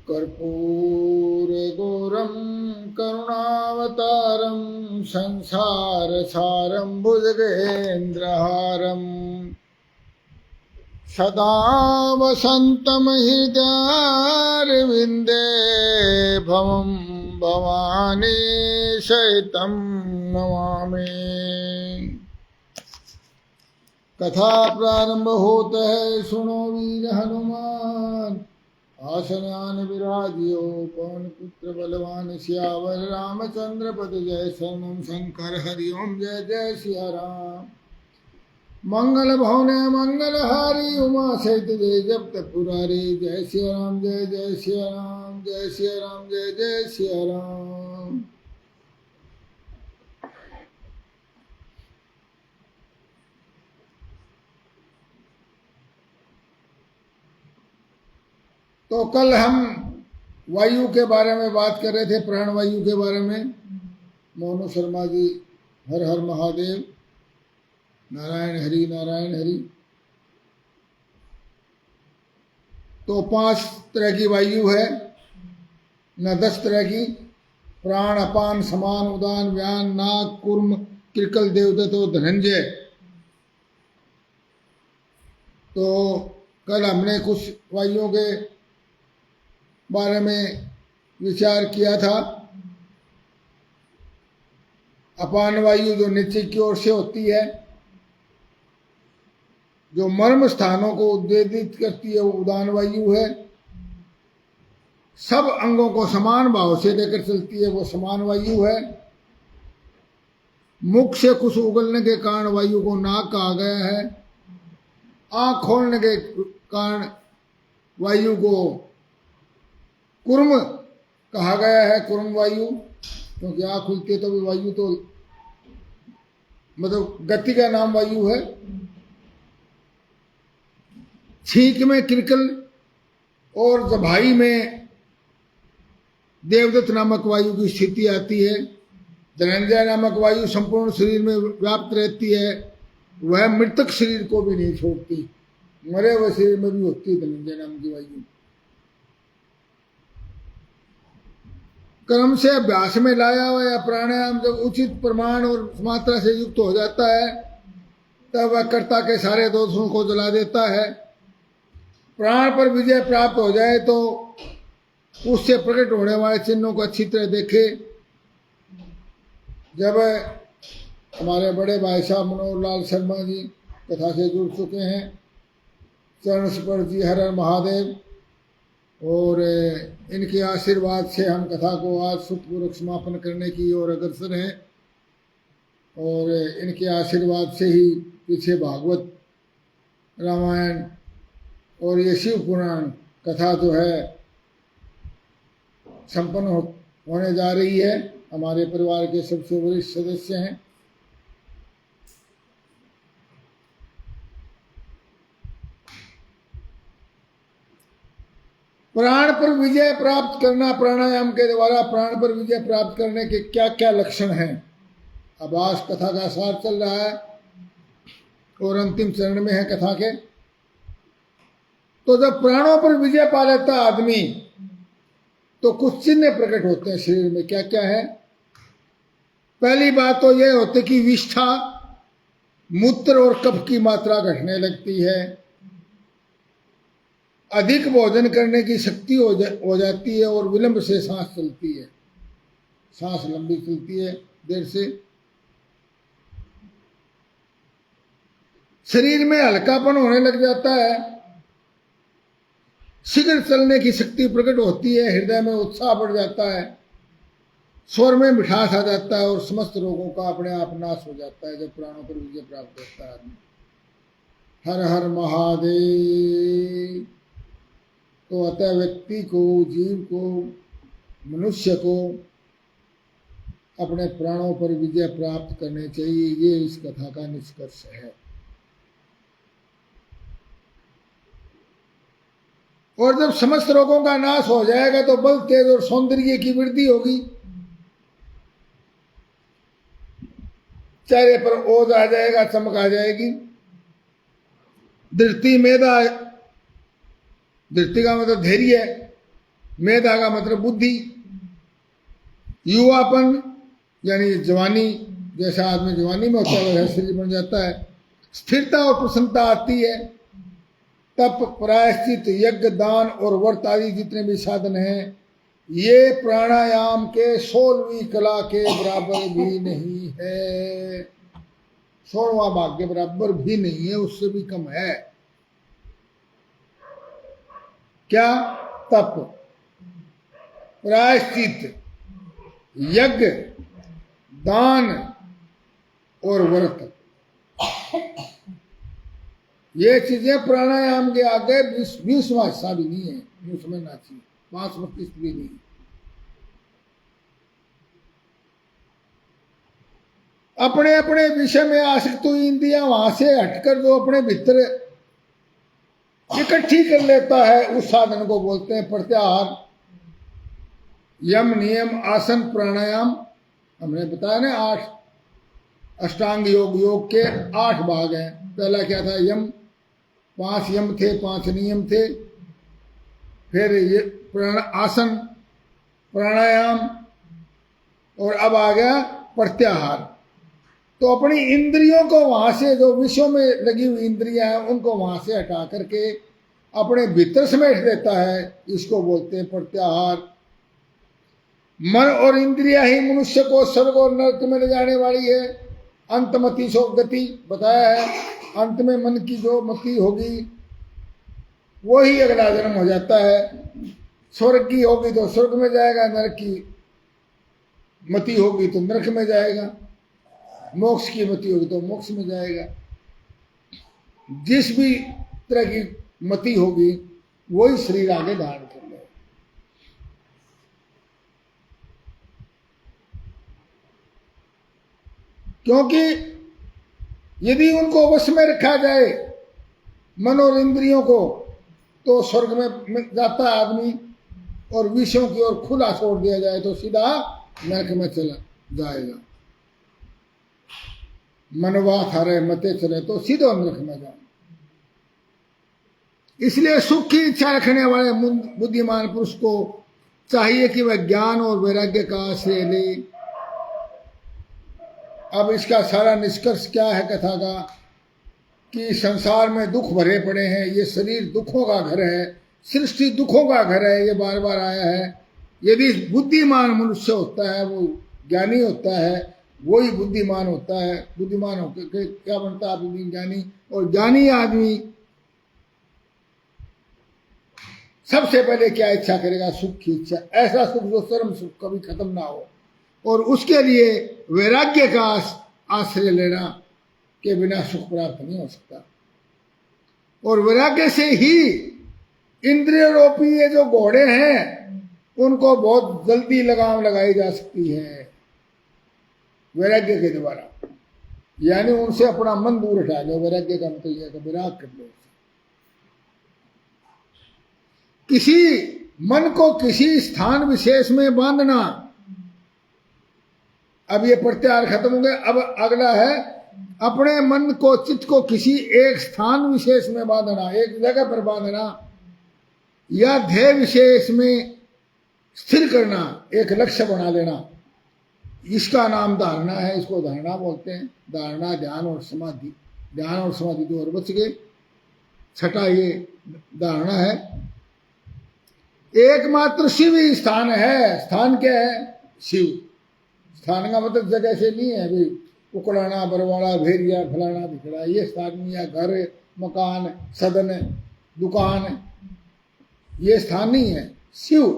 कर्पूरगौरं करुणावतारं संसारसारं भुजगेन्द्रहारं सदा वसन्तं हृदयारविन्दे भवं भवानी सहितं नमामि। कथा प्रारंभ होता है, सुनो वीर हनुमान। आसनान विराजियो पवन पुत्र बलवान सियावर रामचंद्र पद जय। शरणम शंकर हरिओम जय जय सिया राम। मंगल भवने मंगल हारी उमा सहित जय जपत पुरारी। जय सिया राम जय जय सिया राम, जय सिया राम जय जय सिया राम। तो कल हम वायु के बारे में बात कर रहे थे, प्राण वायु के बारे में। मोनू शर्मा जी, हर हर महादेव, नारायण हरि नारायण हरि। तो 5 तरह की वायु है, न 10 तरह की। प्राण, अपान, समान, उदान, व्यान, नाग, कुर्म, कृकल, देवदत्त और धनंजय। तो कल हमने कुछ वायुओं के बारे में विचार किया था। अपान वायु जो नीचे की ओर से होती है, जो मर्म स्थानों को उद्वेलित करती है, वो उदान वायु है। सब अंगों को समान भाव से लेकर चलती है, वो समान वायु है। मुख से कुछ उगलने के कारण वायु को नाग कहा गया है। आंख खोलने के कारण वायु को कुर्म कहा गया है, कुर्म वायु, क्योंकि आंख खुलती है तो भी वायु तो मतलब गति का नाम वायु है। छींक में कृकल और जभाई में देवदत्त नामक वायु की स्थिति आती है। धनंजय नामक वायु संपूर्ण शरीर में व्याप्त रहती है। वह मृतक शरीर को भी नहीं छोड़ती, मरे हुए शरीर में भी होती है धनंजय नाम की वायु। कर्म से अभ्यास में लाया हुआ या प्राणायाम जब उचित प्रमाण और मात्रा से युक्त हो जाता है, तब वह कर्ता के सारे दोषों को जला देता है। प्राण पर विजय प्राप्त हो जाए तो उससे प्रकट होने वाले चिन्हों को अच्छी तरह देखे। जब हमारे बड़े भाई साहब मनोहर लाल शर्मा जी कथा से जुड़ चुके हैं, चरण स्पर्श जी, हर हर महादेव, और इनके आशीर्वाद से हम कथा को आज सुखपूर्वक समापन करने की ओर अग्रसर हैं। और इनके आशीर्वाद से ही पीछे भागवत, रामायण और ये शिव पुराण कथा जो है संपन्न होने जा रही है। हमारे परिवार के सबसे वरिष्ठ सदस्य हैं। प्राण पर विजय प्राप्त करना, प्राणायाम के द्वारा प्राण पर विजय प्राप्त करने के क्या क्या लक्षण हैं। अब आज कथा का सार चल रहा है और अंतिम चरण में है कथा के। तो जब प्राणों पर विजय पा लेता आदमी तो कुछ चिन्ह प्रकट होते हैं शरीर में। क्या क्या है? पहली बात तो यह होती कि विष्ठा, मूत्र और कफ की मात्रा घटने लगती है। अधिक भोजन करने की शक्ति हो जाती है और विलंब से सांस चलती है। सांस लंबी चलती है, देर से। शरीर में हल्कापन होने लग जाता है। शीघ्र चलने की शक्ति प्रकट होती है। हृदय में उत्साह बढ़ जाता है। स्वर में मिठास आ जाता है और समस्त रोगों का अपने आप नाश हो जाता है जब प्राणों पर विजय प्राप्त होता है आदमी। हर हर महादेव। तो अतः व्यक्ति को, जीव को, मनुष्य को अपने प्राणों पर विजय प्राप्त करने चाहिए। ये इस कथा का निष्कर्ष है। और जब समस्त रोगों का नाश हो जाएगा तो बल, तेज और सौंदर्य की वृद्धि होगी। चेहरे पर ओज आ जाएगा, चमक आ जाएगी। धृति मेधा, धृति का मतलब धैर्य, मेधा का मतलब बुद्धि, युवापन यानी जवानी, जैसा आदमी जवानी में होता है वैसा शरीर बन जाता है। स्थिरता और प्रसन्नता आती है। तप, प्रायश्चित, यज्ञ, दान और व्रत आदि जितने भी साधन हैं ये प्राणायाम के 16वीं कला के बराबर भी नहीं है। 16वां भाग के बराबर भी नहीं है, उससे भी कम है। क्या? तप, प्रायश्चित, यज्ञ, दान और व्रत, ये चीजें प्राणायाम के आगे 20वां हिस्सा भी नहीं है। यूं समझना चाहिए, 5% भी नहीं। अपने अपने विषय में आसक्त हुई इंद्रियां वहां से हटकर जो अपने भीतर इकट्ठी कर लेता है उस साधन को बोलते हैं प्रत्याहार। यम, नियम, आसन, प्राणायाम, हमने बताया ना 8 अष्टांग योग, योग के 8 भाग हैं। पहला क्या था? यम, 5 यम थे, 5 नियम थे। फिर ये आसन, प्राणायाम, और अब आ गया प्रत्याहार। तो अपनी इंद्रियों को वहां से, जो विषयों में लगी हुई इंद्रियां हैं उनको वहां से हटा करके अपने भीतर समेट देता है, इसको बोलते हैं प्रत्याहार। मन और इंद्रियां ही मनुष्य को स्वर्ग और नरक में ले जाने वाली है। अंतमति सो गति बताया है। अंत में मन की जो मति होगी वो ही अगला जन्म हो जाता है। स्वर्ग की होगी तो स्वर्ग में जाएगा, नरक की मति होगी तो नरक में जाएगा, मोक्ष की मति होगी तो मोक्ष में जाएगा। जिस भी तरह की मति होगी वही शरीर आगे धारण कर लेगा। क्योंकि यदि उनको वश में रखा जाए मन और इंद्रियों को तो स्वर्ग में जाता है आदमी, और विषयों की ओर खुला छोड़ दिया जाए तो सीधा नरक में चला जाएगा। मनवा थारे मते चले तो सीधे नरक में जाए। इसलिए सुख की इच्छा रखने वाले बुद्धिमान पुरुष को चाहिए कि वह ज्ञान और वैराग्य का आश्रय ले। अब इसका सारा निष्कर्ष क्या है कथा का? कि संसार में दुख भरे पड़े हैं, ये शरीर दुखों का घर है, सृष्टि दुखों का घर है, ये बार बार आया है। यदि बुद्धिमान मनुष्य होता है, वो ज्ञानी होता है, वही बुद्धिमान होता है। बुद्धिमान होकर क्या बनता है? ज्ञानी। और ज्ञानी आदमी सबसे पहले क्या इच्छा करेगा? सुख की इच्छा। ऐसा सुख जो चरम सुख कभी खत्म ना हो, और उसके लिए वैराग्य का आश्रय लेना के बिना सुख प्राप्त नहीं हो सकता। और वैराग्य से ही इंद्रिय रूपी ये जो घोड़े हैं उनको बहुत जल्दी लगाम लगाई जा सकती है वैराग्य के द्वारा। यानी उनसे अपना मन दूर हटा लो। वैराग्य का मतलब यह है कि विराग कर लो। किसी मन को किसी स्थान विशेष में बांधना। अब ये प्रत्याहार खत्म हो गए। अब अगला है अपने मन को, चित्त को किसी एक स्थान विशेष में बांधना, एक जगह पर बांधना, या ध्येय विशेष में स्थिर करना, एक लक्ष्य बना लेना। इसका नाम धारणा है। इसको धारणा बोलते हैं। धारणा, ध्यान और समाधि। ध्यान और समाधि 2 और बच गए। छठा ये धारणा है। एकमात्र शिव ही स्थान है। स्थान क्या है? शिव। स्थान का मतलब जगह से नहीं है भाई उकड़ाना, बरवाड़ा, भेरिया, फलाना, भिखड़ा, ये स्थान नहीं है। घर, मकान, सदन, दुकान, ये स्थान नहीं है। शिव।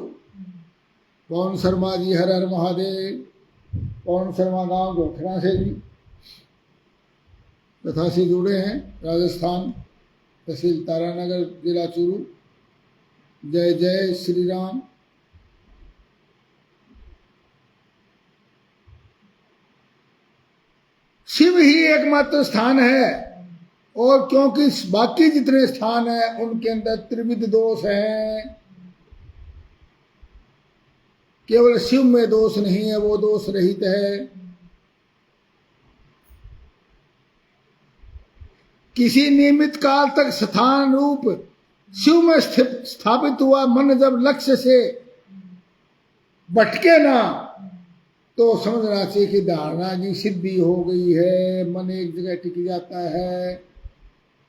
पवन शर्मा जी, हर हर महादेव। पवन शर्मा गांव गोखरा से जी कथा से जुड़े हैं। राजस्थान, तहसील तारानगर, जिला चूरू। जय जय श्री राम। शिव ही एकमात्र स्थान है। और क्योंकि बाकी जितने स्थान हैं उनके अंदर त्रिविध दोष हैं, केवल शिव में दोष नहीं है, वो दोष रहित है। किसी नियमित काल तक स्थान रूप शिव में स्थापित हुआ मन जब लक्ष्य से भटके ना, तो समझना चाहिए कि धारणा की सिद्धि हो गई है, मन एक जगह टिक जाता है।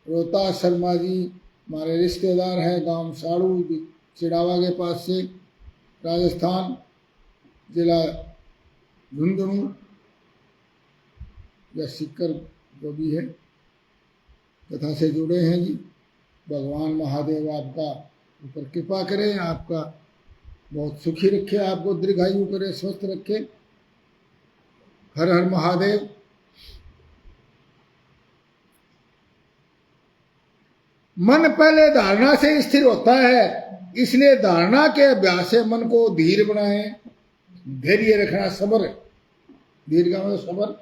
रोहतास शर्मा जी हमारे रिश्तेदार हैं, गांव साड़ू चिड़ावा के पास से, राजस्थान, जिला झुंझुनू या सीकर जो भी है, कथा से जुड़े हैं जी। भगवान महादेव आपका ऊपर कृपा करें, आपका बहुत सुखी रखे, आपको दीर्घायु करे, स्वस्थ रखे। हर हर महादेव। मन पहले धारणा से स्थिर होता है, इसलिए धारणा के अभ्यास से मन को धीर बनाए, धैर्य रखना, सब्र, धीर का मतलब सब्र।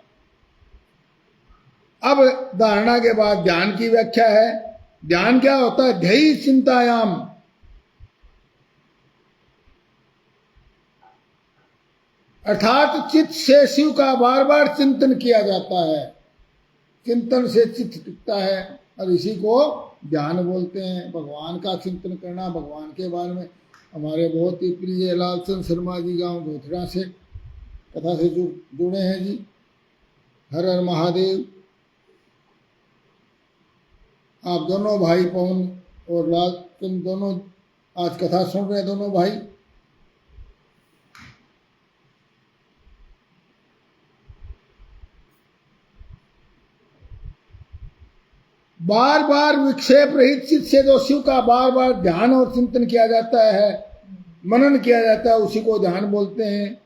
अब धारणा के बाद ध्यान की व्याख्या है। ध्यान क्या होता है? ध्येय चिंतायाम, अर्थात चित्त से शिव का बार बार चिंतन किया जाता है। चिंतन से चित्त टिकता है और इसी को ध्यान बोलते हैं। भगवान का चिंतन करना, भगवान के बारे में। हमारे बहुत ही प्रिय लालचंद शर्मा जी गांव धोथरा से कथा से जुड़े हैं जी। हर हर महादेव। आप दोनों भाई पवन और लालचंद दोनों आज कथा सुन रहे हैं, दोनों भाई। बार बार विक्षेप रहित चित्त से जो शिव का बार बार ध्यान और चिंतन किया जाता है, मनन किया जाता है, उसी को ध्यान बोलते हैं।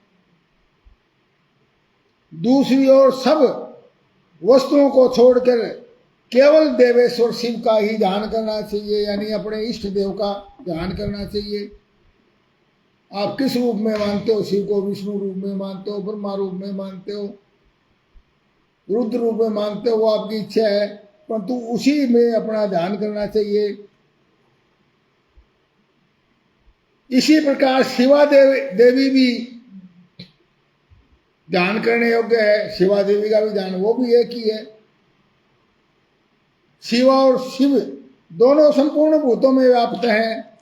दूसरी ओर सब वस्तुओं को छोड़कर केवल देवेश्वर शिव का ही ध्यान करना चाहिए, यानी अपने इष्ट देव का ध्यान करना चाहिए। आप किस रूप में मानते हो शिव को? विष्णु रूप में मानते हो, ब्रह्मा रूप में मानते हो, रुद्र रूप में मानते हो, वो आपकी इच्छा है, परंतु उसी में अपना ध्यान करना चाहिए। इसी प्रकार शिवा देवी भी ध्यान करने योग्य है। शिवा देवी का भी ध्यान, वो भी एक ही है। शिवा और शिव दोनों संपूर्ण भूतों में व्याप्त हैं।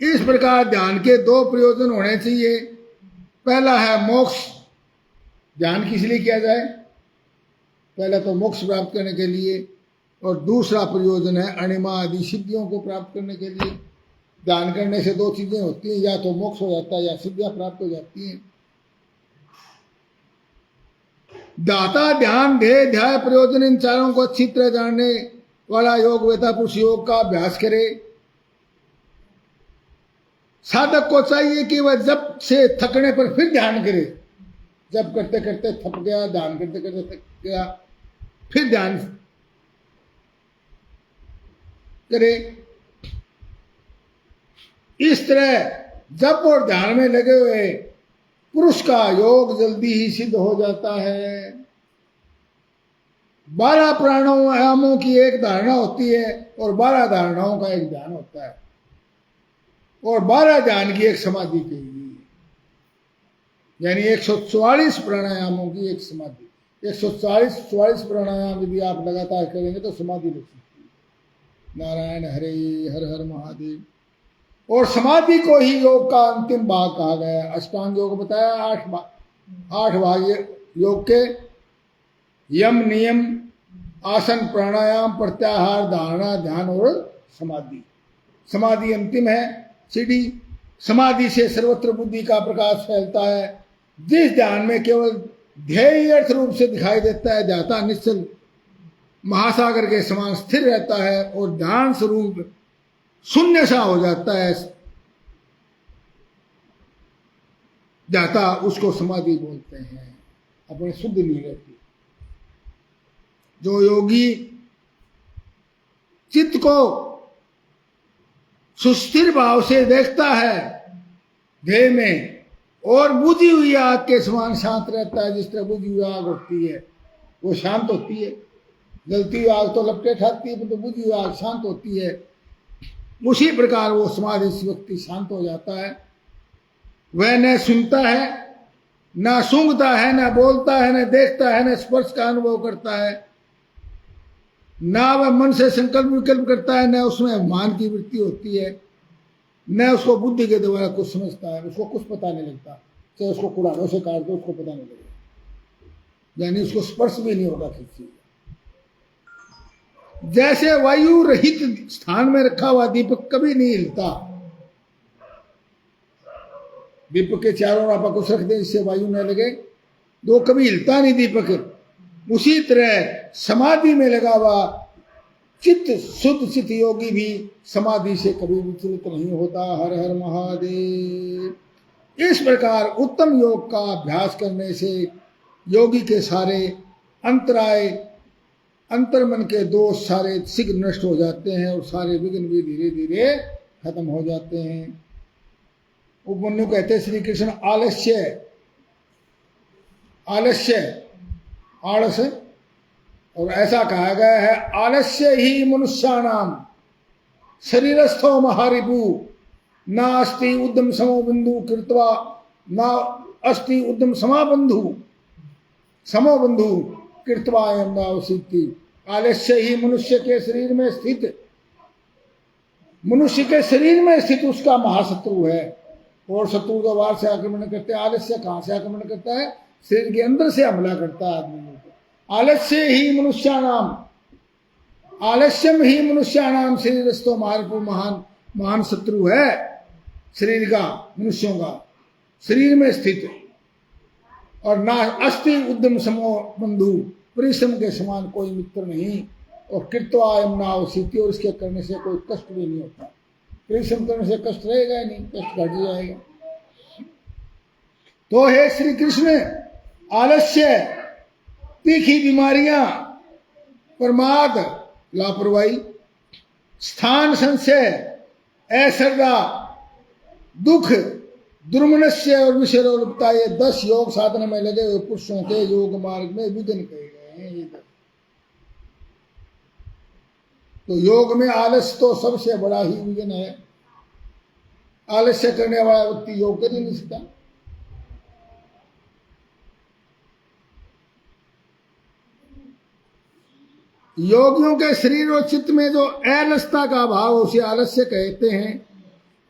इस प्रकार ध्यान के दो प्रयोजन होने चाहिए। पहला है मोक्ष। ध्यान किस लिए किया जाए? पहला तो मोक्ष प्राप्त करने के लिए, और दूसरा प्रयोजन है अणिमा आदि सिद्धियों को प्राप्त करने के लिए। ध्यान करने से दो चीजें होती हैं, या तो मोक्ष हो जाता है या सिद्धियां प्राप्त हो जाती हैं। दाता ध्यान ध्येय ध्याय प्रयोजन, इन चारों को अच्छी तरह जानने वाला योग वेता पुरुष योग का अभ्यास करे। साधक को चाहिए कि वह जब से थकने पर फिर ध्यान करे। जब करते करते थक गया, ध्यान करते करते थक गया, फिर ध्यान करे। इस तरह जप और ध्यान में लगे हुए पुरुष का योग जल्दी ही सिद्ध हो जाता है। 12 प्राणायामों की एक धारणा होती है और 12 धारणाओं का एक ध्यान होता है, और 12 ध्यान की एक समाधि की, यानी 144 प्राणायामों की एक समाधि। 144 प्राणायाम यदि आप लगातार करेंगे तो समाधि लग सकती है। नारायण हरे, हर हर महादेव। और समाधि को ही योग का अंतिम भाग कहा गया है। अष्टांग योग बताया, 8 भाग योग के, यम नियम, आसन, प्राणायाम, प्रत्याहार, धारणा, ध्यान और समाधि। समाधि अंतिम है सीढ़ी। समाधि से सर्वत्र बुद्धि का प्रकाश फैलता है। जिस ध्यान में केवल ध्येय अर्थ रूप से दिखाई देता है, जाता निश्चल महासागर के समान स्थिर रहता है और ध्यान स्वरूप शून्य सा हो जाता है, जाता, उसको समाधि बोलते हैं। अपने शुद्ध नहीं रहती। जो योगी चित्त को सुस्थिर भाव से देखता है ध्येय में, और बुझी हुई आग के समान शांत रहता है। जिस तरह बुझी हुई आग होती है वो शांत होती है, जलती हुई आग तो लपटे खाती है, तो बुझी हुई आग शांत होती है। उसी प्रकार वो समाधि से व्यक्ति शांत हो जाता है। वह न सुनता है, न सूंघता है, न बोलता है, न देखता है, न स्पर्श का अनुभव करता है, न वह मन से संकल्प विकल्प करता है, न उसमें मान की वृत्ति होती है। न उसको बुद्धि के द्वारा कुछ समझता है, उसको कुछ पता नहीं लगता, चाहे उसको कुड़ालों से काट दो उसको पता नहीं लगेगा, यानी उसको स्पर्श भी नहीं होगा किसी चीज। जैसे वायु रहित स्थान में रखा हुआ दीपक कभी नहीं हिलता, दीपक के चारों ओर आप कुछ रख दें जिससे वायु न लगे, तो कभी हिलता नहीं दीपक। उसी तरह समाधि में लगा हुआ चित्त, शुद्ध चित्त योगी भी समाधि से कभी विचलित नहीं होता। हर हर महादेव। इस प्रकार उत्तम योग का अभ्यास करने से योगी के सारे अंतराय, अंतर्मन के दोष सारे शीघ्र नष्ट हो जाते हैं और सारे विघ्न भी धीरे धीरे खत्म हो जाते हैं। उपमन्यु कहते हैं श्री कृष्ण आलस्य, आलस्य आलस, और ऐसा कहा गया है आलस्य ही मनुष्याणाम शरीरस्थो महारिपु न अस्ति उद्यम समो बिंदु कृत्वा न अस्ति उद्यम समाबंधु समो बंधु कृत्वा एवं नावसिद्धि। आलस्य ही मनुष्य के शरीर में स्थित, मनुष्य के शरीर में स्थित उसका महाशत्रु है। और शत्रु तो बाहर से आक्रमण करते हैं, आलस्य कहां से आक्रमण करता है? शरीर के अंदर से हमला करता है आदमी को। आलस्य ही मनुष्याणाम, आलस्यम ही मनुष्याणाम शरीरस्थो महारिपु, महान महान शत्रु है शरीर का, मनुष्यों का शरीर में स्थित। और ना अस्ति उद्यम समो बंधु, परिश्रम के समान कोई मित्र नहीं। और कृत्वा एवं नावसिद्धि, और इसके करने से कोई कष्ट भी नहीं होता। परिश्रम करने से कष्ट रहेगा ही नहीं, कष्ट घट जाएगा। तो हे श्री कृष्ण, आलस्य, तीखी बीमारियां, प्रमाद लापरवाही, स्थान संशय, अश्रद्धा, दुख, दुर्मनस्य और विषयलोलुपता, ये 10 योग साधना में लगे हुए पुरुषों के योग मार्ग में विघ्न कहे गए हैं। ये तो योग में आलस्य तो सबसे बड़ा ही विघ्न है। आलस्य करने वाला व्यक्ति योग कर ही नहीं सकता। योगियों के शरीर और चित्त में जो अलसता का भाव, उसे आलस्य कहते हैं।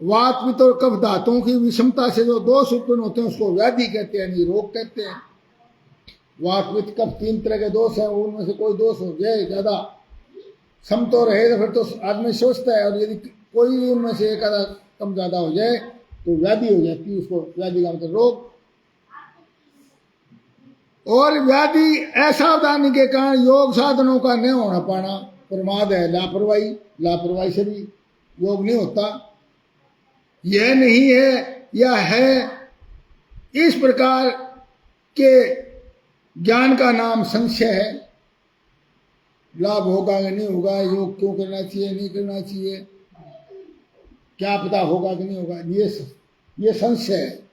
वात, पित्त और कफ धातुओं की विषमता से जो दोष उत्पन्न होते हैं उसको व्याधि कहते हैं, नहीं रोग कहते हैं। वात, पित्त, कफ 3 तरह के दोष हैं, उनमें से कोई दोष हो जाए ज्यादा सम तो रहे तो फिर तो आदमी सोचता है, और यदि कोई भी उनमें से एक आधा कम ज्यादा हो जाए तो व्याधि हो जाती है, उसको व्याधि का मतलब रोग। और व्याधि असावधानी के कारण योग साधनों का न होना पाना प्रमाद है, लापरवाही, लापरवाही से भी योग नहीं होता। यह नहीं है या है, इस प्रकार के ज्ञान का नाम संशय है। लाभ होगा या नहीं होगा, योग क्यों करना चाहिए नहीं करना चाहिए, क्या पता होगा कि नहीं होगा, ये संशय है,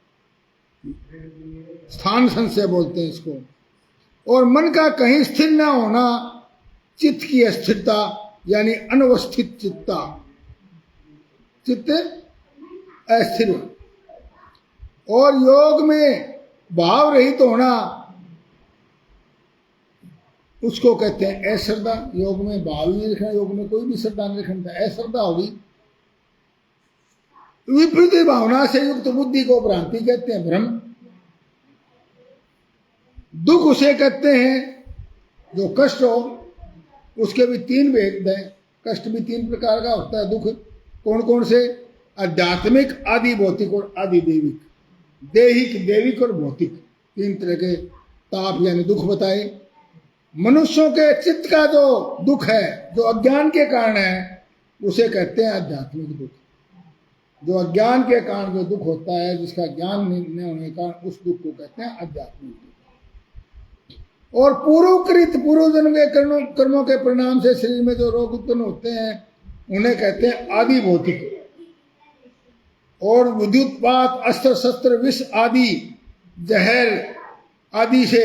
स्थान संशय बोलते हैं इसको। और मन का कहीं स्थिर न होना, चित्त की अस्थिरता यानी अनवस्थित चित्ता, चित्त अस्थिर। और योग में भाव रहित होना, उसको कहते हैं अश्रद्धा। योग में भाव ही नहीं रखना, योग में कोई भी श्रद्धा नहीं रखना, अश्रद्धा होगी। विपरीत भावना से युक्त बुद्धि को भ्रांति कहते हैं, भ्रम। दुख उसे कहते हैं जो कष्ट हो, उसके भी 3 भेद हैं। कष्ट भी 3 प्रकार का होता है। दुख कौन कौन से? आध्यात्मिक, आदि भौतिक और आदि दैविक। दैहिक, दैविक और भौतिक 3 तरह के ताप यानी दुख बताए। मनुष्यों के चित्त का जो दुख है, जो अज्ञान के कारण है, उसे कहते हैं आध्यात्मिक दुख। जो अज्ञान के कारण जो दुख होता है, जिसका ज्ञान न होने के कारण, उस दुख को कहते हैं आध्यात्मिक दुख। और पूर्वकृत, पूर्व जन्म के कर्मों के परिणाम से शरीर में जो रोग उत्पन्न होते हैं, उन्हें कहते हैं आदि भौतिक। और विद्युतपात, अस्त्र शस्त्र, विष आदि, जहर आदि से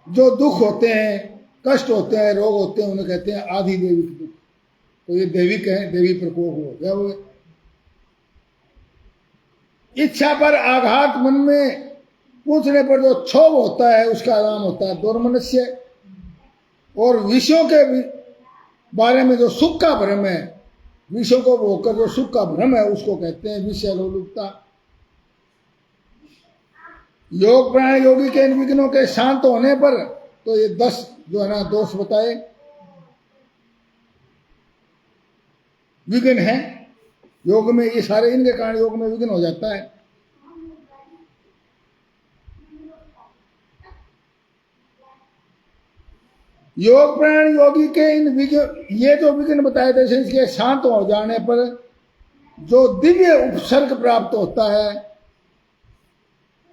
जो दुख होते हैं, कष्ट होते हैं, रोग होते हैं, उन्हें कहते हैं आदि दैविक दुख। तो ये दैविक है, दैवी प्रकोप हो गया। वो इच्छा पर आघात, मन में पूछने पर जो क्षोभ होता है, उसका नाम होता है दुर्मनस्य। और विषयों के बारे में जो सुख का भ्रम है, विषयों को भोगकर जो सुख का भ्रम है उसको कहते हैं विषय लोलुपता। योग प्राणायाम योगी के इन विघ्नों के शांत होने पर, तो ये 10 जो है ना दोष बताए विघ्न है योग में, ये सारे इनके कारण योग में विघ्न हो जाता है। योग प्राणायाम योगी के इन विघ्न, ये जो विघ्न बताए थे इसके शांत हो जाने पर जो दिव्य उपसर्ग प्राप्त होता है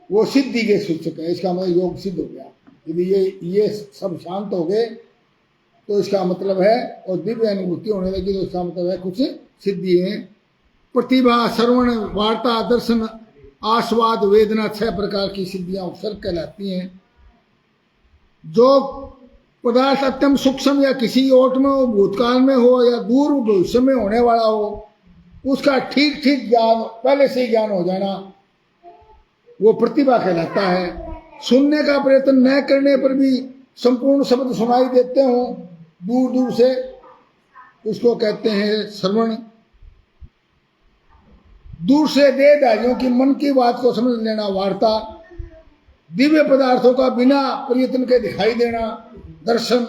वो सिद्धि के सूचक है। इसका मतलब योग सिद्ध हो गया। यदि ये सब शांत हो गए तो इसका मतलब है, और दिव्य अनुभूति होने लगी तो इसका मतलब है कुछ सिद्धि है। प्रतिभा, श्रवण, वार्ता, दर्शन, आस्वाद, वेदना, 6 प्रकार की सिद्धियां उपसर्ग कहलाती हैं। जो पदार्थ अत्यंत सूक्ष्म या किसी ओट में हो, भूतकाल में हो या दूर भविष्य में होने वाला हो, उसका ठीक ठीक ज्ञान, पहले से ही ज्ञान हो जाना, वो प्रतिभा कहलाता है। सुनने का प्रयत्न न करने पर भी संपूर्ण शब्द सुनाई देते हो दूर दूर से, उसको कहते हैं श्रवण। दूर से देहधारियों की मन की बात को समझ लेना, वार्ता। दिव्य पदार्थों का बिना प्रयत्न के दिखाई देना, दर्शन।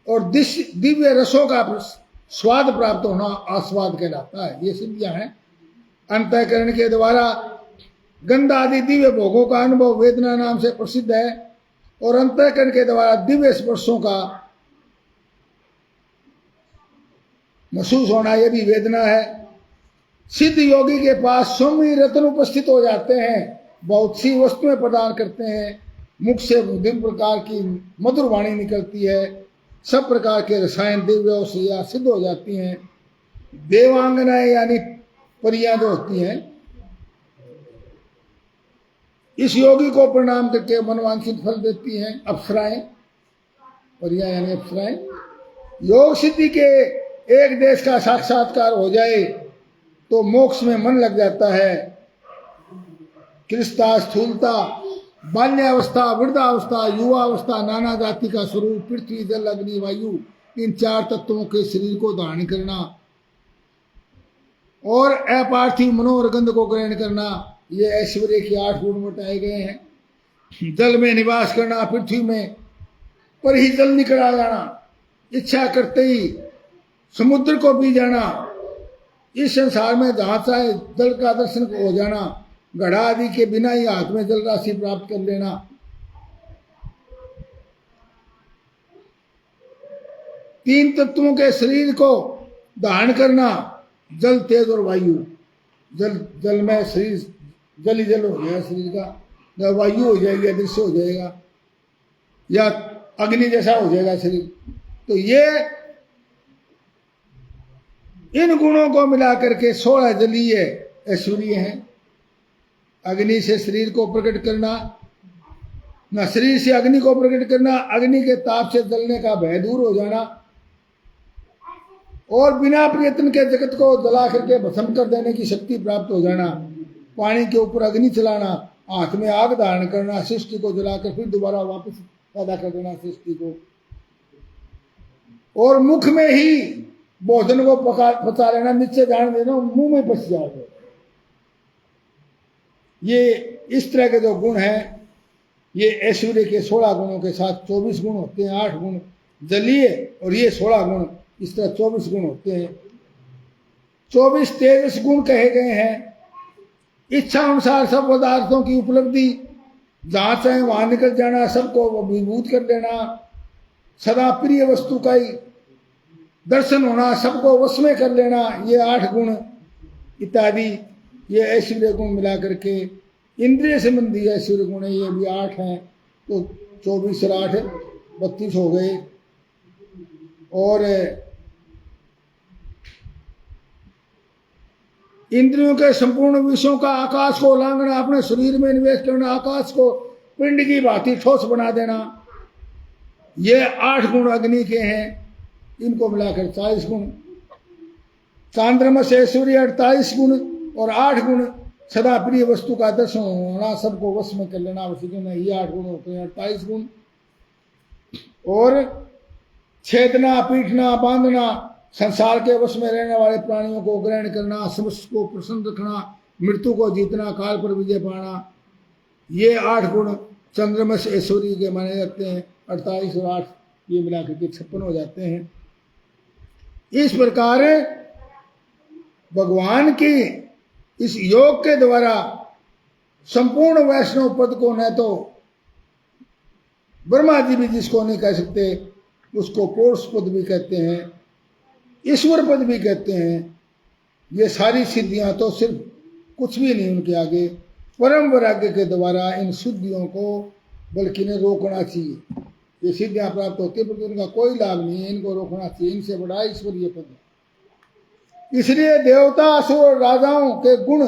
और दिव्य रसों का स्वाद प्राप्त होना, आस्वाद कहलाता है। ये सिद्धियां हैं। अंतःकरण के द्वारा गंध आदि दिव्य भोगों का अनुभव वेदना नाम से प्रसिद्ध है, और अंतःकरण के द्वारा दिव्य स्पर्शों का महसूस होना, यह भी वेदना है। सिद्ध योगी के पास स्वयं रत्न उपस्थित हो जाते हैं, बहुत सी वस्तुएं प्रदान करते हैं, मुख से विभिन्न प्रकार की मधुर वाणी निकलती है, सब प्रकार के रसायन दिव्य औषधियां सिद्ध हो जाती हैं। देवांगनाएं यानी परियां जो होती हैं, इस योगी को प्रणाम करके मनवांछित फल देती हैं। अप्सराएं, परियां यानी अप्सराएं। योग सिद्धि के एक देश का साक्षात्कार हो जाए तो मोक्ष में मन लग जाता है। कृष्णता, स्थूलता, बाल्यावस्था, वृद्धावस्था, युवावस्था, नाना जाति का स्वरूप, पृथ्वी, जल, अग्नि, वायु, इन 4 तत्वों के शरीर को धारण करना और अपार्थिव मनोहर गंध को ग्रहण करना, ये ऐश्वर्य के 8 गुण बताए गए हैं। जल में निवास करना, पृथ्वी में पर ही जल निकल आ जाना, इच्छा करते ही समुद्र को पी जाना, इस संसार में जहां चाहे जल का दर्शन हो जाना, घड़ा आदि के बिना ही हाथ में जल राशि प्राप्त कर लेना। 3 तत्वों के शरीर को धारण करना, जल, तेज और वायु। जल में शरीर जल ही जल हो जाएगा शरीर का, वायु हो जाएगी, अदृश्य हो जाएगा, या अग्नि जैसा हो जाएगा शरीर। तो ये इन गुणों को मिलाकर के 16 जलीय ऐश्वर्य हैं। अग्नि से शरीर को प्रकट करना, ना शरीर से अग्नि को प्रकट करना, अग्नि के ताप से जलने का भय दूर हो जाना, और बिना प्रयत्न के जगत को जला करके भस्म कर देने की शक्ति प्राप्त हो जाना। पानी के ऊपर अग्नि चलाना, हाथ में आग धारण करना, सृष्टि को जलाकर फिर दोबारा वापस पैदा कर देना सृष्टि को, और मुख में ही भोजन को पचा लेना, नीचे जाने देना, मुंह में बच जाओगे। ये इस तरह के जो गुण हैं, ये ऐश्वर्य के 16 गुणों के साथ 24 गुण होते हैं। 8 गुण जलीय और ये 16 गुण, इस तरह 24 गुण होते हैं। 24 तेजस गुण कहे गए हैं। इच्छा अनुसार सब पदार्थों की उपलब्धि, जहां चाहे वहां निकल जाना, सबको अभिभूत कर देना, सदा प्रिय वस्तु का ही दर्शन होना, सबको वश में कर लेना, ये 8 गुण इत्यादि, ये ऐश्वर्य गुण मिला करके इंद्रिय संबंधी ऐश्वर्य गुण है, ये भी 8 हैं। तो 24 और 8 32 हो गए। और इंद्रियों के संपूर्ण विषयों का आकाश को उलांघना, अपने शरीर में निवेश करना, आकाश को पिंड की भांति ठोस बना देना, ये 8 गुण अग्नि के हैं। इनको मिलाकर 40 गुण। चांद्रमस ऐश्वर्य 48 गुण और 8 गुण सदा प्रिय वस्तु का दर्शन होना, सबको वश में कर लेना, ये 8 गुण होते हैं। 28 गुण। और छेदना, पीटना, बांधना, संसार के वश में रहने वाले प्राणियों को ग्रहण करना, समस्त को प्रसन्न रखना, मृत्यु को जीतना, काल पर विजय पाना, ये 8 गुण चंद्रमस ऐश्वर्य के माने जाते हैं। 48 और 8 ये मिलाकर के 56 हो जाते हैं। इस प्रकार भगवान की इस योग के द्वारा संपूर्ण वैष्णव पद को न तो ब्रह्मा जी भी जिसको नहीं कह सकते उसको पुरुष पद भी कहते हैं, ईश्वर पद भी कहते हैं। ये सारी सिद्धियां तो सिर्फ कुछ भी नहीं उनके आगे। परम वैराग्य के द्वारा इन सिद्धियों को बल्कि इन्हें रोकना चाहिए। ये सिद्धियां प्राप्त होती है परंतु इनका कोई लाभ नहीं है, इनको रोकना चाहिए। इनसे बड़ा ईश्वरीय पद है। इसलिए देवता, असुर और राजाओं के गुण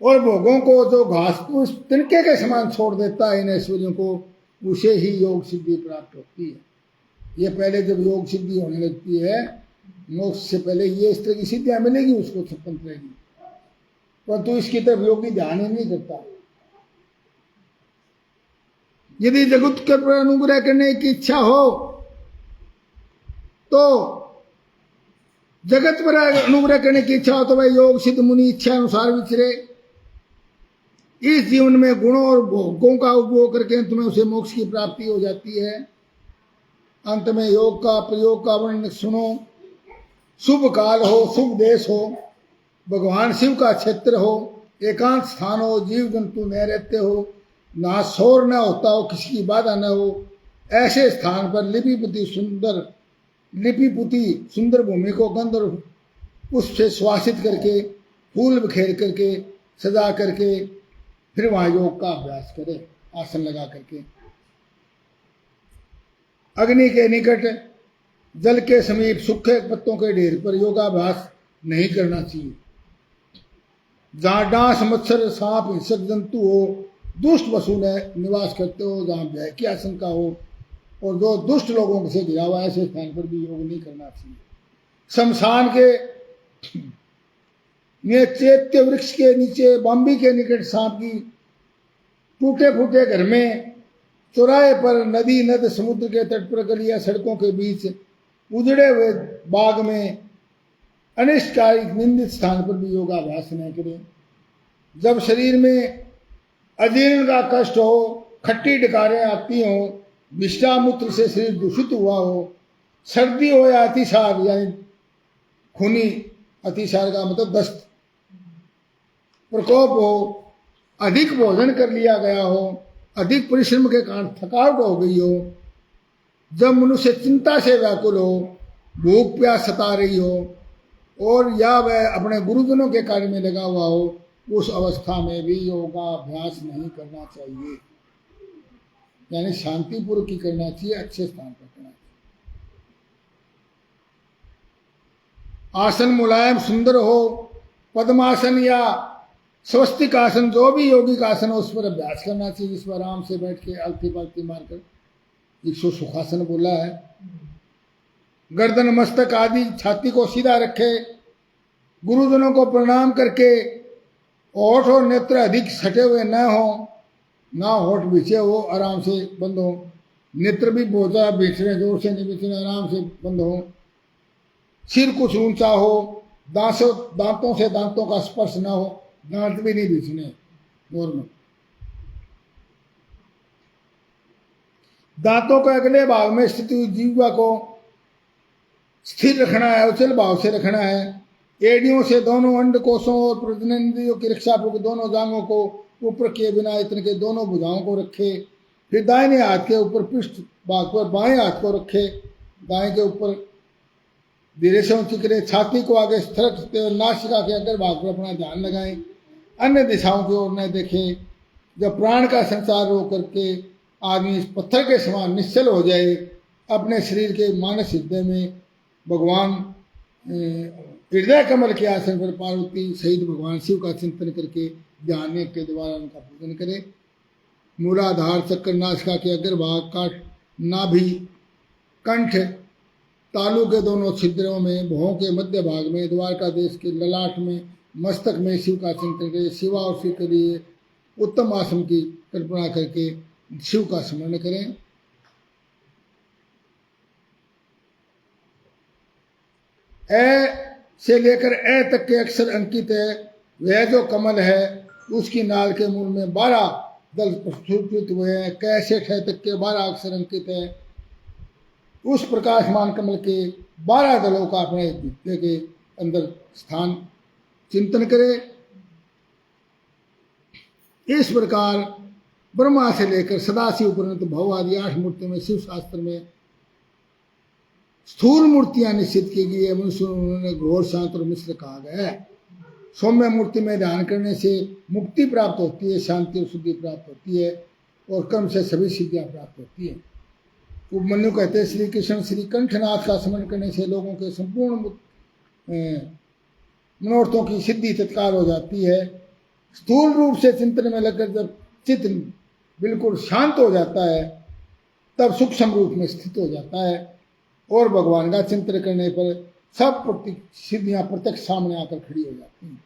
और भोगों को जो घास फूस तिनके के समान छोड़ देता है इन ऐश्वर्यों को, उसे ही योग सिद्धि प्राप्त होती है। ये पहले जब योग सिद्धि होने लगती है, मोक्ष से पहले ये इस तरह की सिद्धियां मिलेगी उसको 56 रहेगी, परंतु इसकी तरफ योगी ध्यान ही नहीं करता। यदि जगत के पर अनुग्रह करने की इच्छा हो तो जगत पर अनुग्रह करने की इच्छा हो तो वह योग सिद्ध मुनि इच्छा अनुसार विचरे। इस जीवन में गुणों और भोगों का उपभोग करके अंत में उसे मोक्ष की प्राप्ति हो जाती है। अंत में योग का प्रयोग का वर्णन सुनो। शुभ काल हो, शुभ देश हो, भगवान शिव का क्षेत्र हो, एकांत स्थान हो, जीव जंतु न रहते हो, ना शोर न होता हो, किसी की बाधा न हो, ऐसे स्थान पर लिपिपुती सुंदर भूमि को गंध और पुष्प से सुवासित करके, फूल बिखेर करके, सजा करके फिर वहां योग का अभ्यास करे, आसन लगा करके। अग्नि के निकट, जल के समीप, सूखे पत्तों के ढेर पर योगाभ्यास नहीं करना चाहिए। जहां डांस, मच्छर, सांप, हिंसक जंतु हो, दुष्ट वसु ने निवास करते हो, जहां भय की आशंका हो और जो दुष्ट लोगों से घिरा हुआ ऐसे स्थान पर भी योग नहीं करना चाहिए। शमशान के चैत्य वृक्ष के नीचे, बम्बी के निकट, सांप की टूटे फूटे घर में, चौराहे पर, नदी, नद, समुद्र के तट पर, गलियां, सड़कों के बीच, उजड़े हुए बाग में, अनिष्टकारी निंदित स्थान पर भी योगाभ्यास न करें। जब शरीर में अजीर्ण का कष्ट हो, खट्टी डकारें आती हो, विष्ठा मूत्र से शरीर दूषित हुआ हो, सर्दी हो या अतिसार यानी खूनी अतिसार का मतलब दस्त प्रकोप हो, अधिक भोजन कर लिया गया हो, अधिक परिश्रम के कारण थकावट हो गई हो, जब मनुष्य चिंता से व्याकुल हो, भूख प्यास सता रही हो और या वह अपने गुरुजनों के कार्य में लगा हुआ हो, उस अवस्था में भी योगाभ्यास नहीं करना चाहिए। यानी शांतिपूर्वक ही करना चाहिए, अच्छे स्थान पर करना चाहिए। आसन मुलायम सुंदर हो, पद्मासन या स्वस्तिक आसन, जो भी योगिक आसन हो उस पर अभ्यास करना चाहिए, जिस पर आराम से बैठ के अलती पलती मारकर, जिसको सुखासन बोला है। गर्दन, मस्तक आदि छाती को सीधा रखे, गुरुजनों को प्रणाम करके, होठ और नेत्र अधिक सटे हुए न हो, ना होठ बिछे हो, आराम से बंद हो, नेत्र भी बहुत ज़्यादा बिछड़े, जोर से नहीं बिछड़े, आराम से बंद हो, सिर कुछ ऊंचा हो, दांतों से दांतों का स्पर्श न हो, दांत भी नहीं बिछने, नॉर्मल। दांतों के अगले भाग में स्थित हुई जीवा को स्थिर रखना है, उछल भाव से रखना है। एड़ियों से दोनों अंडकोशों और प्रजननेंद्रियों की रक्षा पूर्वक दोनों जांघों को ऊपर किए बिना इतने के दोनों भुजाओं को रखे। फिर दाहिने हाथ के ऊपर पृष्ठ भाग पर बाएं हाथ को रखे, दाएं के ऊपर धीरे से ऊंची करे, छाती को आगे स्थिर रखते हुए नासिका के अग्र भाग पर अपना ध्यान लगाएं, अन्य दिशाओं की ओर न देखें। जब प्राण का संचार हो करके आदमी इस पत्थर के समान निश्चल हो जाए, अपने शरीर के मानस हृदय में भगवान हृदय कमल के आसन पर पार्वती सहित भगवान शिव का चिंतन करके ध्यान के द्वारा उनका पूजन करे। मूलाधार, चक्र, नासिका के अग्रभाग, काट, नाभि, कंठ, तालू के दोनों छिद्रों में, भौं के मध्य भाग में, द्वारका देश के ललाट में, मस्तक में शिव का चिंतन करें। शिवा और शिव के लिए उत्तम आसन की कल्पना करके शिव का स्मरण करें। ए से लेकर ए तक के अक्षर अंकित है। वह जो कमल है उसकी नाल के मूल में 12 दल प्रस्तुत हुए हैं। कैसे ख तक के 12 अक्षर अंकित है। उस प्रकाशमान कमल के 12 दलों का अपने हृदय के अंदर स्थान चिंतन करे। इस प्रकार ब्रह्मा से लेकर सदाशिव पर्यंत भव आदि 8 मूर्तियों में शिव शास्त्र में स्थूल मूर्तियां निश्चित की गई है। मनुष्यों उन्होंने घोर, शांत और मिश्र कहा गया है। सौम्य मूर्ति में ध्यान करने से मुक्ति प्राप्त होती है, शांति और शुद्धि प्राप्त होती है और कर्म से सभी सिद्धियां प्राप्त होती है। उपमन्यु कहते हैं श्री कृष्ण श्री कंठनाथ का स्मरण करने से लोगों के संपूर्ण मनोरथों की सिद्धि तत्काल हो जाती है। स्थूल रूप से चिंतन में लगकर जब चित्त बिल्कुल शांत हो जाता है तब सूक्ष्म रूप में स्थित हो जाता है और भगवान का चिंतन करने पर सब सिद्धियां प्रत्यक्ष सामने आकर खड़ी हो जाती हैं।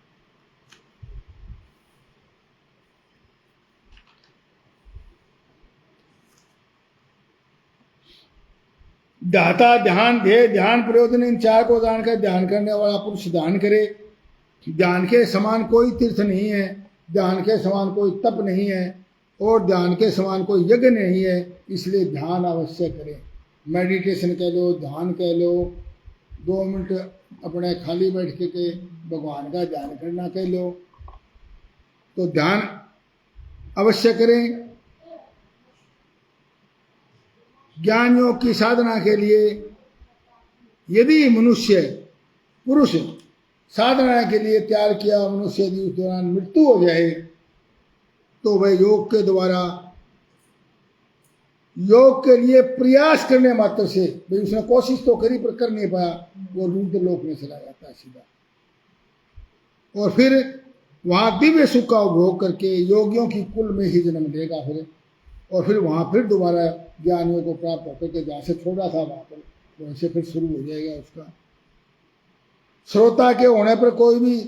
दाता ध्यान, ध्येय, ध्यान, प्रयोजन, इन 4 को जानकर ध्यान करने वाला पुरुष ध्यान करे। ध्यान के समान कोई तीर्थ नहीं है, ध्यान के समान कोई तप नहीं है और ध्यान के समान कोई यज्ञ नहीं है। इसलिए ध्यान अवश्य करें। मेडिटेशन कह लो, ध्यान कह लो, 2 मिनट अपने खाली बैठ के भगवान का ध्यान करना कह लो, तो ध्यान अवश्य करें। ज्ञान योग की साधना के लिए यदि मनुष्य पुरुष साधना के लिए तैयार किया मनुष्य यदि उस दौरान मृत्यु हो जाए तो वह योग के द्वारा योग के लिए प्रयास करने मात्र से, भाई उसने कोशिश तो करी पर कर नहीं पाया, वो रुद्र लोक में चला जाता है सीधा और फिर वहां दिव्य सुख का उपभोग करके योगियों की कुल में ही जन्म लेगा फिर, और फिर वहां फिर दोबारा ज्ञानियों को प्राप्त होकर के जहां से छोड़ा था वहां पर वैसे फिर शुरू हो जाएगा उसका। श्रोता के होने पर कोई भी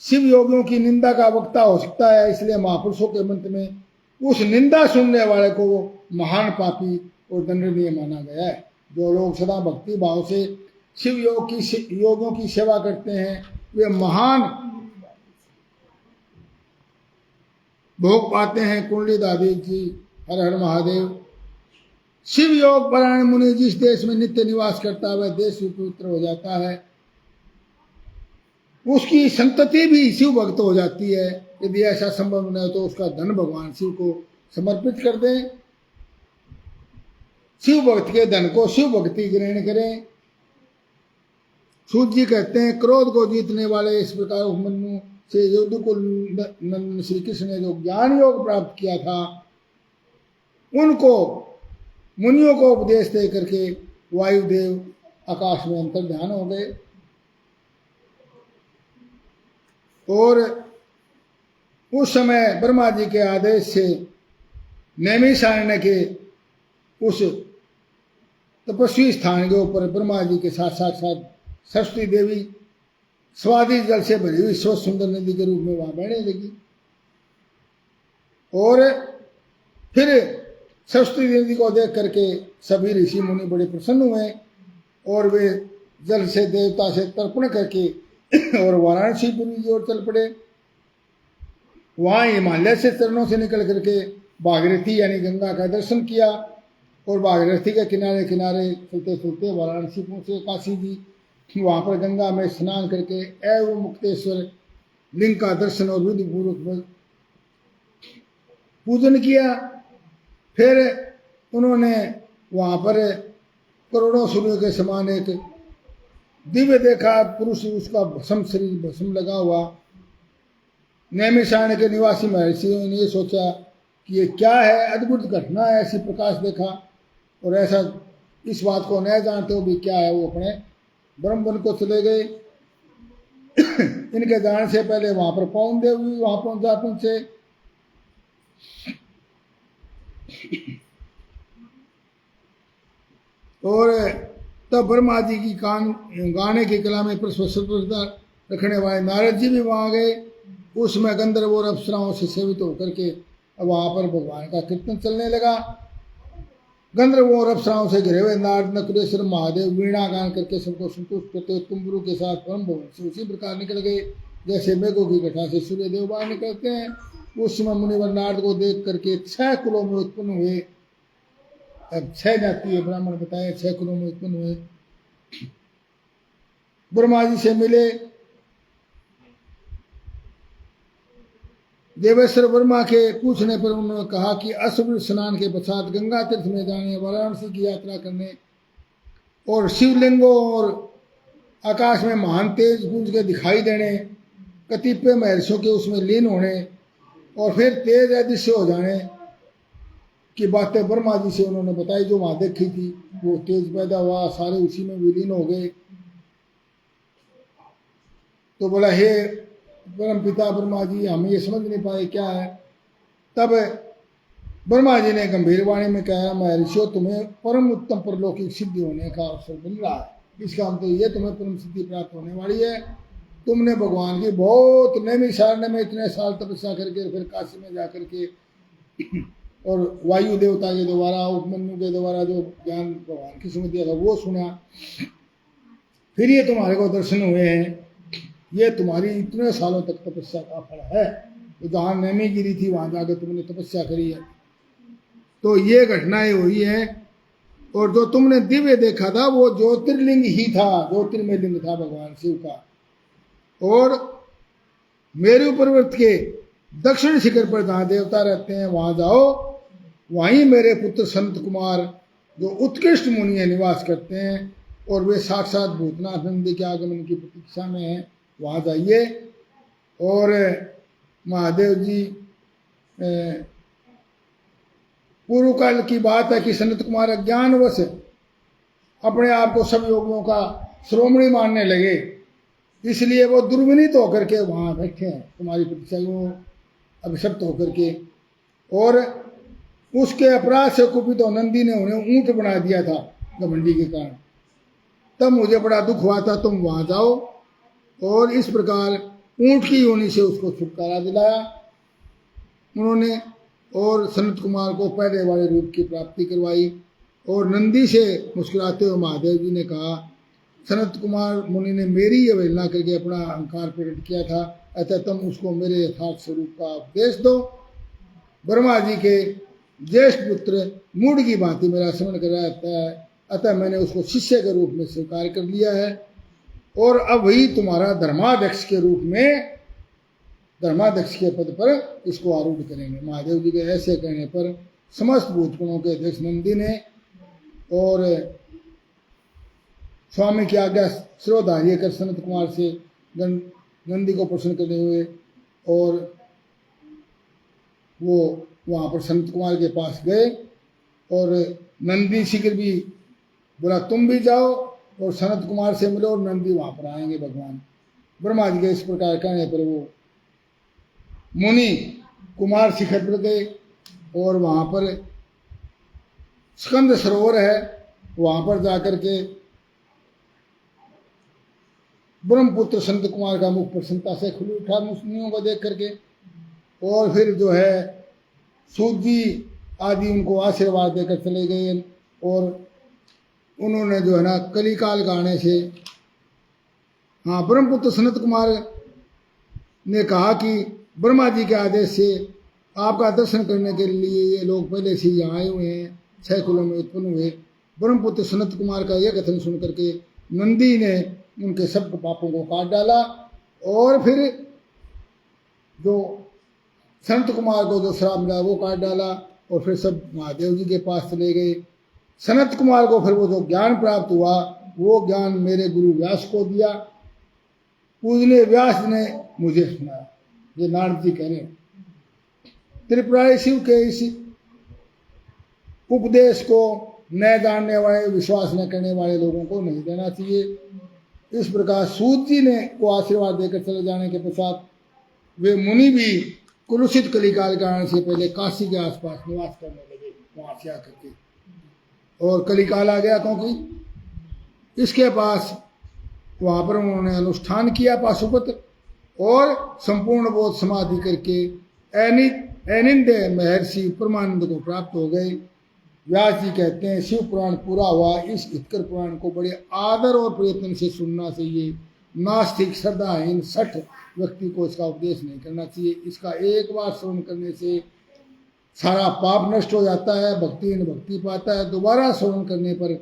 शिव योगियों की निंदा का वक्ता हो सकता है। इसलिए महापुरुषों के मंत्र में उस निंदा सुनने वाले को महान पापी और दंडनीय माना गया है। जो लोग सदा भक्ति भाव से शिव योग की योगियों की सेवा करते हैं वे महान भोग पाते हैं। कुंडली दादी जी हर हर महादेव। शिव योग परायण मुनि जिस देश में नित्य निवास करता है वह देश पवित्र हो जाता है, उसकी संतति भी शिव भक्त हो जाती है। यदि ऐसा संभव न हो तो उसका धन भगवान शिव को समर्पित कर दें। शिव भक्त के धन को शिव भक्ति ग्रहण करें। सूत जी कहते हैं क्रोध को जीतने वाले इस प्रकार उपमन्यु से युद्ध को नंद श्री कृष्ण ने जो ज्ञान योग प्राप्त किया था उनको मुनियों को उपदेश दे करके वायुदेव आकाश में अंतर ध्यान हो गए और उस समय ब्रह्मा जी के आदेश से नैमिषारण्य के उस तपस्वी स्थान के ऊपर ब्रह्मा जी के साथ साथ सरस्वती देवी स्वादिष्ट जल से भरी हुई स्वच्छ सुंदर नदी के रूप में वहां बहने लगी और फिर सरस्वती नदी को देख करके सभी ऋषि मुनि बड़े प्रसन्न हुए और वे जल से देवता से तर्पण करके और वाराणसी पुरी की ओर चल पड़े। वहां हिमालय से चरणों से निकल करके भागीरथी यानी गंगा का दर्शन किया और भागीरथी के किनारे किनारे चलते चलते वाराणसी पहुंचे काशी जी। वहां पर गंगा में स्नान करके एवं मुक्तेश्वर लिंग का दर्शन और विधि पूर्वक पूजन किया। फिर उन्होंने वहां पर करोड़ों सूर्यों के समान एक दिव्य देखा पुरुष, उसका भस्म शरीर भस्म लगा हुआ। नैमिषारण्य के निवासी महर्षियों ने ये सोचा कि ये क्या है, अद्भुत घटना है, ऐसी प्रकाश देखा और ऐसा इस बात को न जानते हो भी क्या है। वो अपने ब्रह्मवन को चले गए। इनके जाने से पहले वहां पर पवन देव भी वहां पहुंचे। और तब ब्रह्मा जी की गाने की कला में प्रसन्नता रखने वाले नारद जी भी वहां गए। उसमें गंधर्व और अप्सराओं से सेवित होकर के वहां पर भगवान का कीर्तन चलने लगा। गंधर्वों और अप्सराओं से घिरे हुए नारद नकुलेश्वर महादेव वीणा गान करके सबको संतुष्ट करते हुए तुम्बरू के साथ परम भवन से उसी प्रकार निकल गए जैसे मेघों की घटा से सूर्य देव बाहर निकलते हैं। उस समय मुनिवर नारद को देख करके 6 कुलों में उत्पन्न हुए। अब 6 जाति है, ब्राह्मण बताए 6 कुलों में उत्पन्न हुए। ब्रह्मा जी से मिले। देवेश्वर ब्रह्मा के पूछने पर उन्होंने कहा कि अश्व स्नान के पश्चात गंगा तीर्थ में जाने, वाराणसी की यात्रा करने और शिवलिंगों और आकाश में महान तेज पुंज के दिखाई देने, कतिपय महर्षियों के उसमें लीन होने और फिर तेज अदृश्य हो जाने की बातें ब्रह्मा जी से उन्होंने बताई। जो वहां देखी थी वो तेज पैदा हुआ, सारे उसी में विलीन हो गए। तो बोला हे परम पिता ब्रह्मा जी, हम ये समझ नहीं पाए क्या है। तब ब्रह्मा जी ने गंभीर वाणी में कहा, महर्षियों तुम्हें परम उत्तम परलौकिक सिद्धि होने का अवसर मिल रहा है। इसका मतलब ये तुम्हें परम सिद्धि प्राप्त होने वाली है। तुमने भगवान की बहुत नैमी सारण्य में इतने साल तपस्या करके फिर काशी में जाकर के और वायु देवता के द्वारा, उपमन्यु के द्वारा जो ज्ञान भगवान की सुन दिया था वो सुना, फिर ये तुम्हारे को दर्शन हुए हैं। ये तुम्हारी इतने सालों तक तपस्या का फल है। तो जहाँ नैमी गिरी थी वहां जाकर तुमने तपस्या करी है, तो ये घटनाएं हुई है। और जो तुमने दिव्य देखा था वो ज्योतिर्लिंग ही था, ज्योतिर्मय लिंग था भगवान शिव का। और मेरु पर्वत के दक्षिण शिखर पर जहाँ देवता रहते हैं वहां जाओ, वहीं मेरे पुत्र संत कुमार जो उत्कृष्ट मुनि निवास करते हैं और वे साक्षात भूतनाथ नंदी के आगमन की प्रतीक्षा में हैं, वहाँ जाइए। और महादेव जी पूर्व काल की बात है कि सनत कुमार अज्ञानवश अपने आप को सब योगियों का श्रोमणी मानने लगे, इसलिए वो दुर्विनीत होकर के वहाँ बैठे हैं तुम्हारी प्रतीक्षा में अभिशप्त होकर के। और उसके अपराध से कुपित नंदी ने उन्हें ऊंट बना दिया था घमंडी के कारण। तब मुझे बड़ा दुख हुआ था, तुम वहाँ जाओ। और इस प्रकार ऊंट की योनि से उसको छुटकारा दिलाया उन्होंने और सनत कुमार को पहले वाले रूप की प्राप्ति करवाई। और नंदी से मुस्कुराते हुए महादेव जी ने कहा, सनत कुमार मुनि ने मेरी अवहेलना करके अपना अहंकार प्रकट किया था, अतः तुम उसको मेरे यथार्थ स्वरूप का उपदेश दो। ब्रह्मा जी के ज्येष्ठ पुत्र मूढ़ की भांति मेरा स्मरण कर रहा है, अतः मैंने उसको शिष्य के रूप में स्वीकार कर लिया है। और अब वही तुम्हारा धर्माध्यक्ष के रूप में, धर्माध्यक्ष के पद पर इसको आरूढ़ करेंगे। महादेव जी के ऐसे कहने पर समस्त भूतगुणों के अध्यक्ष नंदी ने और स्वामी की आज्ञा श्रोधार्य कर सनत कुमार से नंदी को प्रसन्न करने हुए और वो वहाँ पर सनत कुमार के पास गए। और नंदी शीघ्र भी बोला तुम भी जाओ और सनत कुमार से मिलो और नंदी वहाँ पर आएंगे भगवान। ब्रह्मा जी के इस प्रकार कहने पर वो मुनि कुमार शिखर पर गए और वहाँ पर स्कंद सरोवर है, वहाँ पर जाकर के ब्रह्मपुत्र संत कुमार का मुख प्रसन्नता से खुल उठा मुनियों को देख करके। और फिर जो है सूत जी आदि उनको आशीर्वाद देकर चले गए। और उन्होंने जो है ना कलिकाल गाने से, हाँ, ब्रह्मपुत्र सनत कुमार ने कहा कि ब्रह्मा जी के आदेश से आपका दर्शन करने के लिए ये लोग पहले से ही यहाँ आए हुए हैं, 6 कुलों में उत्पन्न हुए। ब्रह्मपुत्र सनत कुमार का यह कथन सुन करके नंदी ने उनके सब पापों को काट डाला और फिर जो संत कुमार को जो श्राप मिला वो काट डाला और फिर सब महादेव जी के पास चले गए। सनत कुमार को फिर वो जो ज्ञान प्राप्त हुआ वो ज्ञान मेरे गुरु व्यास को दिया। पूजनीय व्यास ने मुझे सुनाया। ये नारद जी कह रहे हैं। त्रिपुरारी शिव के इस उपदेश को न जानने वाले, विश्वास न करने वाले लोगों को नहीं देना चाहिए। इस प्रकार सूत जी ने को आशीर्वाद देकर चले जाने के पश्चात वे मुनि भी कुलुषित कलिकाल कारण से पहले काशी के आसपास निवास करने लगे वहां से आकर के। और कलिकाल आ गया क्योंकि इसके पास वहां पर उन्होंने अनुष्ठान किया पाशुपत और संपूर्ण बोध समाधि करके अनिंद महर्षि परमानंद को प्राप्त हो गए। व्यास जी कहते हैं शिव पुराण पूरा हुआ, इस हितकर पुराण को बड़े आदर और प्रयत्न से सुनना चाहिए। नास्तिक श्रद्धाहीन सठ व्यक्ति को इसका उपदेश नहीं करना चाहिए। इसका एक बार श्रवण करने से सारा पाप नष्ट हो जाता है, भक्तिहीन भक्ति पाता है। दोबारा श्रवण करने पर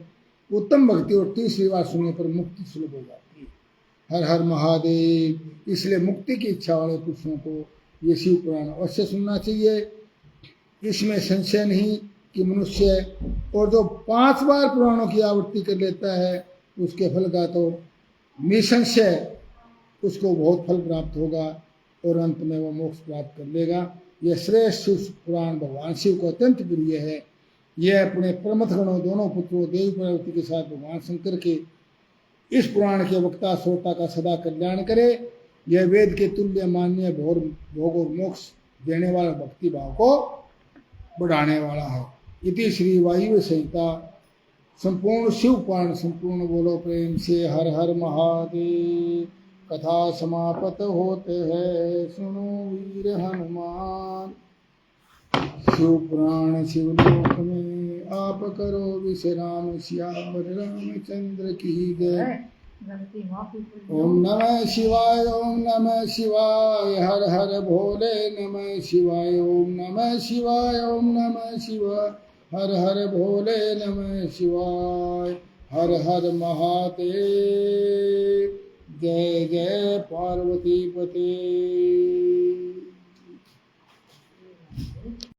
उत्तम भक्ति और तीसरी बार सुनने पर मुक्ति सुलभ हो जाती है। हर हर महादेव। इसलिए मुक्ति की इच्छा वाले पुरुषों को ये शिव पुराण अवश्य सुनना चाहिए। इसमें संशय नहीं कि मनुष्य और जो 5 बार पुराणों की आवृत्ति कर लेता है उसके फल का तो निसंशय उसको बहुत फल प्राप्त होगा और अंत में वो मोक्ष प्राप्त कर लेगा। यह श्रेष्ठ शिव पुराण भगवान शिव को अत्यंत प्रिय है। यह अपने प्रमथ गणों दोनों पुत्रों देवी पार्वती के साथ भगवान शंकर के इस पुराण के वक्ता श्रोता का सदा कल्याण करे। यह वेद के तुल्य मान्य भोग और मोक्ष देने वाला भक्ति भाव को बढ़ाने वाला है। इति श्री वायु संहिता संपूर्ण शिव पुराण संपूर्ण बोलो प्रेम से हर हर महादेव। कथा समाप्त होते हैं सुनो वीर हनुमान। शिव पुराण शिवलोक में आप करो विश्राम श्यावर रामचंद्र की जय। ओम नमः शिवाय ओम नमः शिवाय हर हर भोले नमः शिवाय ओम नमः शिवाय ओम नमः शिवाय हर हर भोले नमः शिवाय हर हर महादेव। जय जय पार्वती पते।